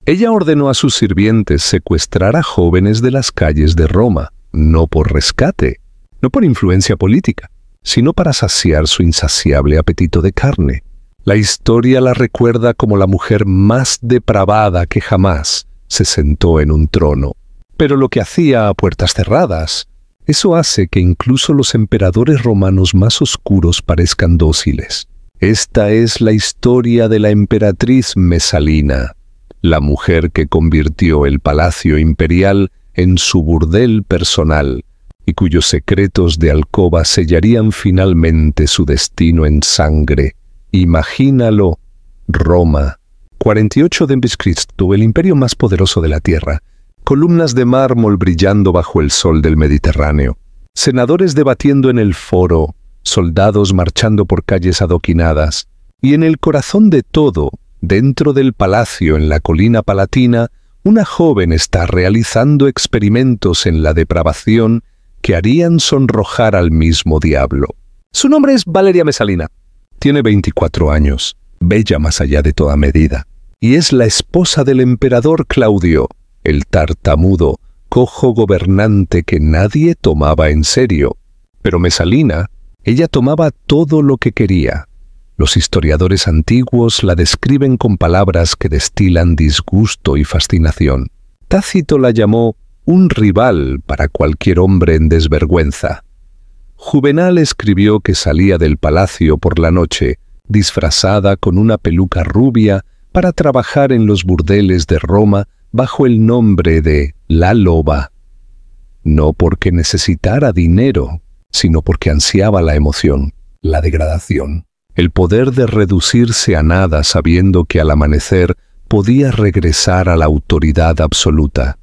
Ella ordenó a sus sirvientes secuestrar a jóvenes de las calles de Roma, no por rescate, no por influencia política, sino para saciar su insaciable apetito de carne. La historia la recuerda como la mujer más depravada que jamás se sentó en un trono. Pero lo que hacía a puertas cerradas, eso hace que incluso los emperadores romanos más oscuros parezcan dóciles. Esta es la historia de la emperatriz Mesalina, la mujer que convirtió el palacio imperial en su burdel personal y cuyos secretos de alcoba sellarían finalmente su destino en sangre. Imagínalo, Roma, 48 d. Cristo, el imperio más poderoso de la tierra, columnas de mármol brillando bajo el sol del Mediterráneo, senadores debatiendo en el foro, soldados marchando por calles adoquinadas, y en el corazón de todo, dentro del palacio en la colina palatina, una joven está realizando experimentos en la depravación que harían sonrojar al mismo diablo. Su nombre es Valeria Mesalina. Tiene 24 años, bella más allá de toda medida, y es la esposa del emperador Claudio, el tartamudo, cojo gobernante que nadie tomaba en serio. Pero Mesalina, ella tomaba todo lo que quería. Los historiadores antiguos la describen con palabras que destilan disgusto y fascinación. Tácito la llamó un rival para cualquier hombre en desvergüenza. Juvenal escribió que salía del palacio por la noche, disfrazada con una peluca rubia, para trabajar en los burdeles de Roma bajo el nombre de La Loba. No porque necesitara dinero, sino porque ansiaba la emoción, la degradación, el poder de reducirse a nada sabiendo que al amanecer podía regresar a la autoridad absoluta.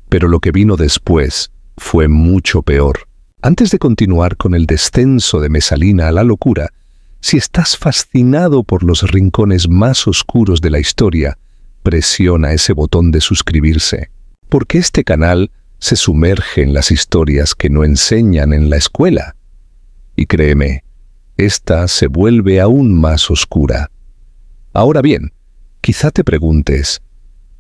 Pero lo que vino después fue mucho peor. Antes de continuar con el descenso de Mesalina a la locura, si estás fascinado por los rincones más oscuros de la historia, presiona ese botón de suscribirse, porque este canal se sumerge en las historias que no enseñan en la escuela. Y créeme, esta se vuelve aún más oscura. Ahora bien, quizá te preguntes,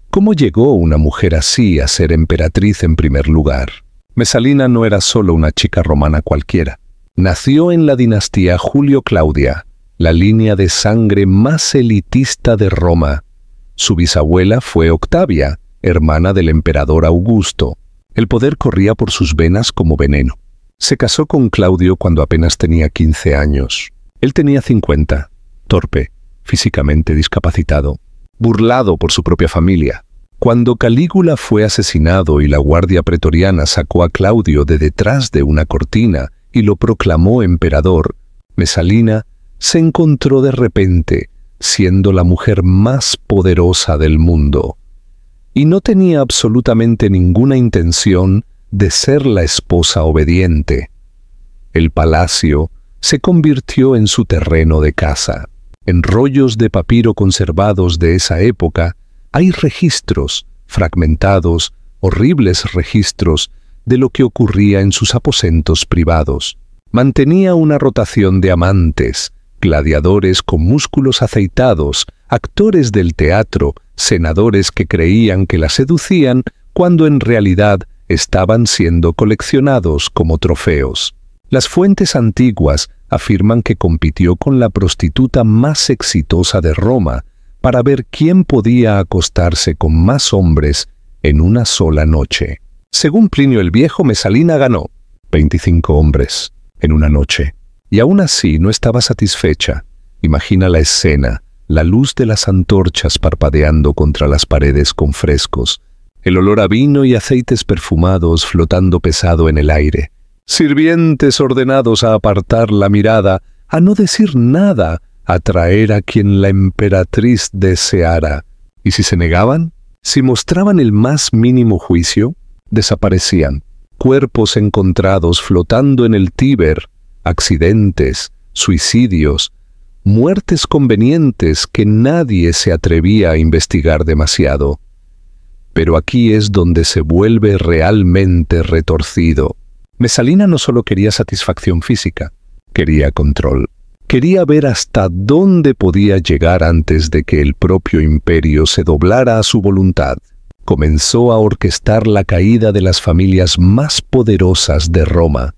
¿cómo llegó una mujer así a ser emperatriz en primer lugar? Mesalina no era solo una chica romana cualquiera. Nació en la dinastía Julio-Claudia, la línea de sangre más elitista de Roma. Su bisabuela fue Octavia, hermana del emperador Augusto. El poder corría por sus venas como veneno. Se casó con Claudio cuando apenas tenía 15 años. Él tenía 50, torpe, físicamente discapacitado, burlado por su propia familia. Cuando Calígula fue asesinado y la guardia pretoriana sacó a Claudio de detrás de una cortina y lo proclamó emperador, Mesalina se encontró de repente siendo la mujer más poderosa del mundo. Y no tenía absolutamente ninguna intención de ser la esposa obediente. El palacio se convirtió en su terreno de caza. En rollos de papiro conservados de esa época hay registros, fragmentados, horribles registros, de lo que ocurría en sus aposentos privados. Mantenía una rotación de amantes, gladiadores con músculos aceitados, actores del teatro, senadores que creían que la seducían cuando en realidad estaban siendo coleccionados como trofeos. Las fuentes antiguas afirman que compitió con la prostituta más exitosa de Roma para ver quién podía acostarse con más hombres en una sola noche. Según Plinio el Viejo, Mesalina ganó 25 hombres en una noche. Y aún así no estaba satisfecha. Imagina la escena, la luz de las antorchas parpadeando contra las paredes con frescos, el olor a vino y aceites perfumados flotando pesado en el aire, sirvientes ordenados a apartar la mirada, a no decir nada, a traer a quien la emperatriz deseara. ¿Y si se negaban? Si mostraban el más mínimo juicio, desaparecían. Cuerpos encontrados flotando en el Tíber, accidentes, suicidios, muertes convenientes que nadie se atrevía a investigar demasiado. Pero aquí es donde se vuelve realmente retorcido. Mesalina no solo quería satisfacción física, quería control. Quería ver hasta dónde podía llegar antes de que el propio imperio se doblara a su voluntad. Comenzó a orquestar la caída de las familias más poderosas de Roma.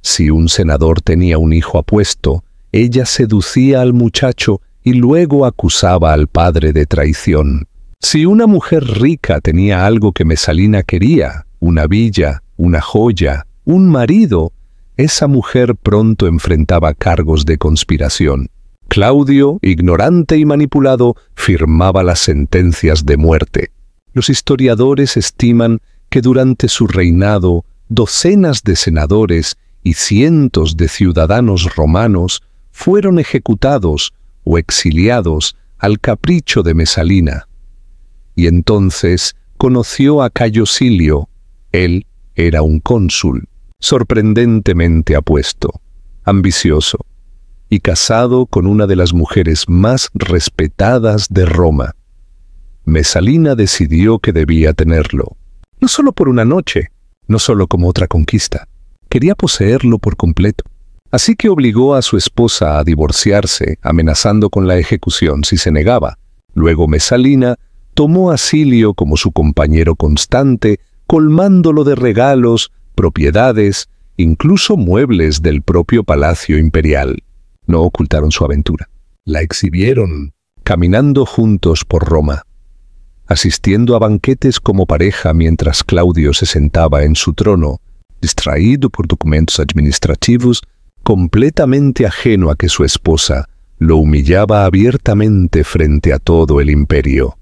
Si un senador tenía un hijo apuesto, ella seducía al muchacho y luego acusaba al padre de traición. Si una mujer rica tenía algo que Mesalina quería, una villa, una joya, un marido, esa mujer pronto enfrentaba cargos de conspiración. Claudio, ignorante y manipulado, firmaba las sentencias de muerte. Los historiadores estiman que durante su reinado, docenas de senadores y cientos de ciudadanos romanos fueron ejecutados o exiliados al capricho de Mesalina. Y entonces conoció a Cayo Silio. Él era un cónsul, sorprendentemente apuesto, ambicioso y casado con una de las mujeres más respetadas de Roma. Mesalina decidió que debía tenerlo, no solo por una noche, no solo como otra conquista. Quería poseerlo por completo. Así que obligó a su esposa a divorciarse, amenazando con la ejecución si se negaba. Luego Mesalina tomó a Silio como su compañero constante, colmándolo de regalos, propiedades, incluso muebles del propio palacio imperial. No ocultaron su aventura. La exhibieron, caminando juntos por Roma, asistiendo a banquetes como pareja mientras Claudio se sentaba en su trono, distraído por documentos administrativos, completamente ajeno a que su esposa lo humillaba abiertamente frente a todo el imperio.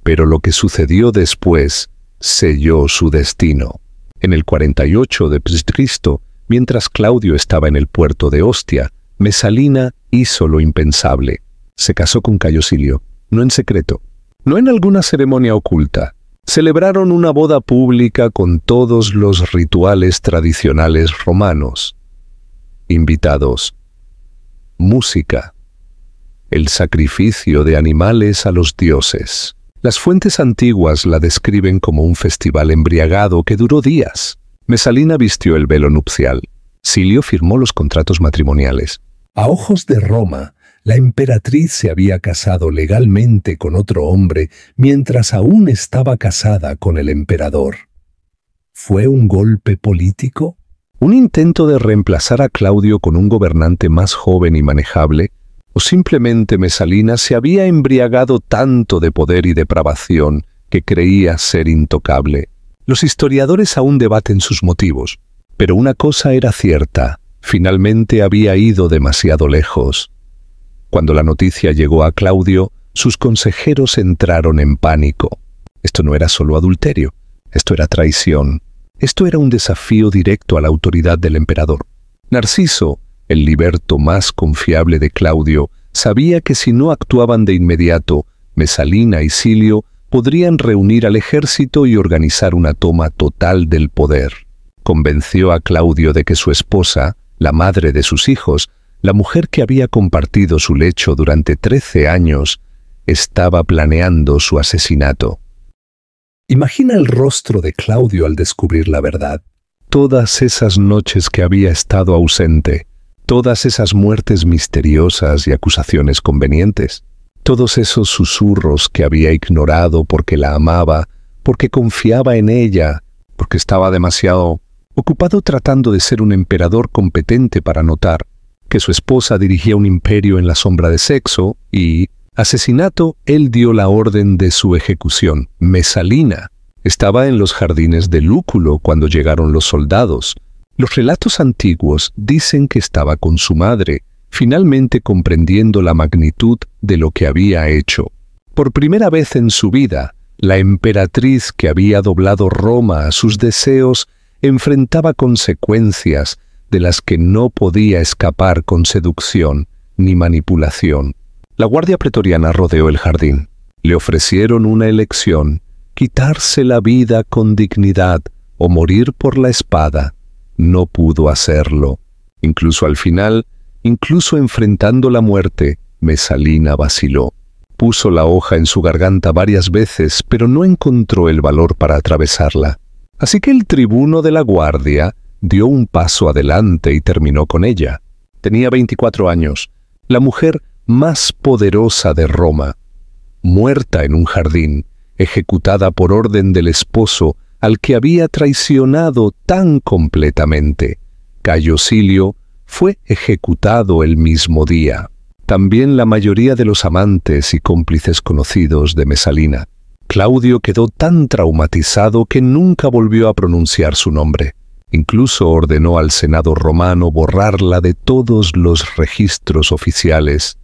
Pero lo que sucedió después selló su destino. En el 48 de Cristo, mientras Claudio estaba en el puerto de Ostia, Mesalina hizo lo impensable. Se casó con Cayo Silio, no en secreto, no en alguna ceremonia oculta. Celebraron una boda pública con todos los rituales tradicionales romanos. Invitados, música, el sacrificio de animales a los dioses. Las fuentes antiguas la describen como un festival embriagado que duró días. Mesalina vistió el velo nupcial. Silio firmó los contratos matrimoniales. A ojos de Roma, la emperatriz se había casado legalmente con otro hombre mientras aún estaba casada con el emperador. ¿Fue un golpe político? ¿Un intento de reemplazar a Claudio con un gobernante más joven y manejable? ¿O simplemente Mesalina se había embriagado tanto de poder y depravación que creía ser intocable? Los historiadores aún debaten sus motivos, pero una cosa era cierta: finalmente había ido demasiado lejos. Cuando la noticia llegó a Claudio, sus consejeros entraron en pánico. Esto no era solo adulterio, esto era traición. Esto era un desafío directo a la autoridad del emperador. Narciso, el liberto más confiable de Claudio, sabía que si no actuaban de inmediato, Mesalina y Silio podrían reunir al ejército y organizar una toma total del poder. Convenció a Claudio de que su esposa, la madre de sus hijos, la mujer que había compartido su lecho durante 13 años, estaba planeando su asesinato. Imagina el rostro de Claudio al descubrir la verdad. Todas esas noches que había estado ausente, todas esas muertes misteriosas y acusaciones convenientes, todos esos susurros que había ignorado porque la amaba, porque confiaba en ella, porque estaba demasiado ocupado tratando de ser un emperador competente para notar que su esposa dirigía un imperio en la sombra de sexo y asesinato. Él dio la orden de su ejecución. Mesalina estaba en los jardines de Lúculo cuando llegaron los soldados. Los relatos antiguos dicen que estaba con su madre, finalmente comprendiendo la magnitud de lo que había hecho. Por primera vez en su vida, la emperatriz que había doblado Roma a sus deseos enfrentaba consecuencias de las que no podía escapar con seducción ni manipulación. La guardia pretoriana rodeó el jardín. Le ofrecieron una elección: quitarse la vida con dignidad o morir por la espada. No pudo hacerlo. Incluso al final, incluso enfrentando la muerte, Mesalina vaciló. Puso la hoja en su garganta varias veces, pero no encontró el valor para atravesarla. Así que el tribuno de la guardia dio un paso adelante y terminó con ella. Tenía 24 años, la mujer más poderosa de Roma, muerta en un jardín, ejecutada por orden del esposo al que había traicionado tan completamente. Cayo Silio fue ejecutado el mismo día. También la mayoría de los amantes y cómplices conocidos de Mesalina. Claudio quedó tan traumatizado que nunca volvió a pronunciar su nombre. Incluso ordenó al Senado romano borrarla de todos los registros oficiales.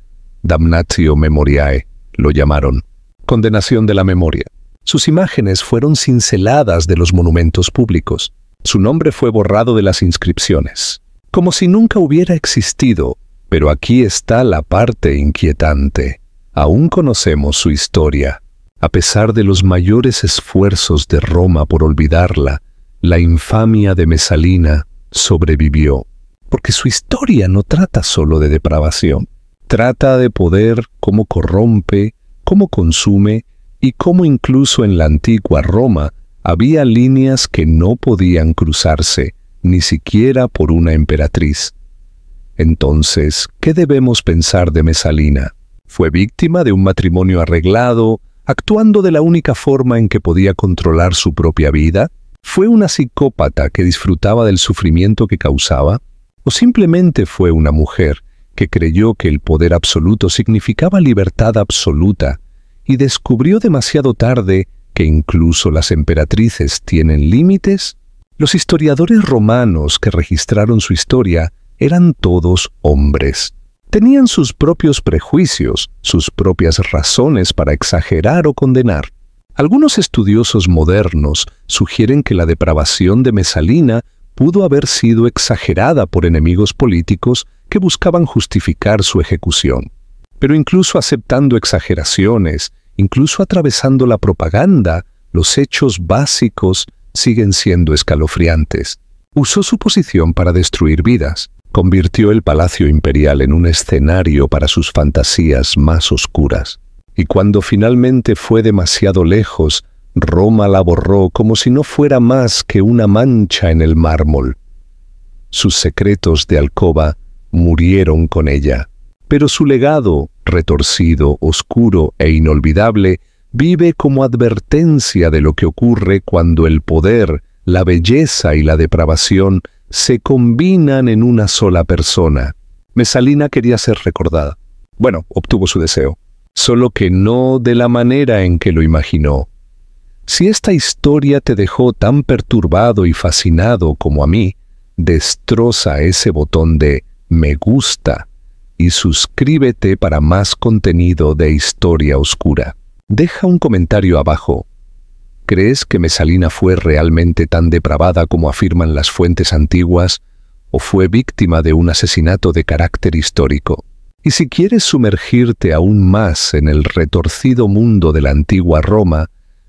Damnatio memoriae, lo llamaron. Condenación de la memoria. Sus imágenes fueron cinceladas de los monumentos públicos. Su nombre fue borrado de las inscripciones, como si nunca hubiera existido. Pero aquí está la parte inquietante. Aún conocemos su historia. A pesar de los mayores esfuerzos de Roma por olvidarla, la infamia de Mesalina sobrevivió. Porque su historia no trata solo de depravación. Trata de poder, cómo corrompe, cómo consume y cómo incluso en la antigua Roma había líneas que no podían cruzarse, ni siquiera por una emperatriz. Entonces, ¿qué debemos pensar de Mesalina? ¿Fue víctima de un matrimonio arreglado, actuando de la única forma en que podía controlar su propia vida? ¿Fue una psicópata que disfrutaba del sufrimiento que causaba? ¿O simplemente fue una mujer que creyó que el poder absoluto significaba libertad absoluta y descubrió demasiado tarde que incluso las emperatrices tienen límites? Los historiadores romanos que registraron su historia eran todos hombres. Tenían sus propios prejuicios, sus propias razones para exagerar o condenar. Algunos estudiosos modernos sugieren que la depravación de Mesalina pudo haber sido exagerada por enemigos políticos que buscaban justificar su ejecución. Pero incluso aceptando exageraciones, incluso atravesando la propaganda, los hechos básicos siguen siendo escalofriantes. Usó su posición para destruir vidas. Convirtió el palacio imperial en un escenario para sus fantasías más oscuras. Y cuando finalmente fue demasiado lejos, Roma la borró como si no fuera más que una mancha en el mármol. Sus secretos de alcoba murieron con ella. Pero su legado, retorcido, oscuro e inolvidable, vive como advertencia de lo que ocurre cuando el poder, la belleza y la depravación se combinan en una sola persona. Mesalina quería ser recordada. Bueno, obtuvo su deseo, solo que no de la manera en que lo imaginó. Si esta historia te dejó tan perturbado y fascinado como a mí, destroza ese botón de me gusta y suscríbete para más contenido de Historia Oscura. Deja un comentario abajo. ¿Crees que Mesalina fue realmente tan depravada como afirman las fuentes antiguas, o fue víctima de un asesinato de carácter histórico? Y si quieres sumergirte aún más en el retorcido mundo de la antigua Roma,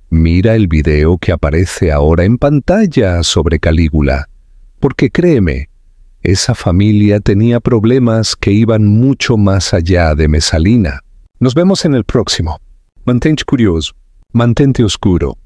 mira el video que aparece ahora en pantalla sobre Calígula, porque créeme, esa familia tenía problemas que iban mucho más allá de Mesalina. Nos vemos en el próximo. Mantente curioso, mantente oscuro.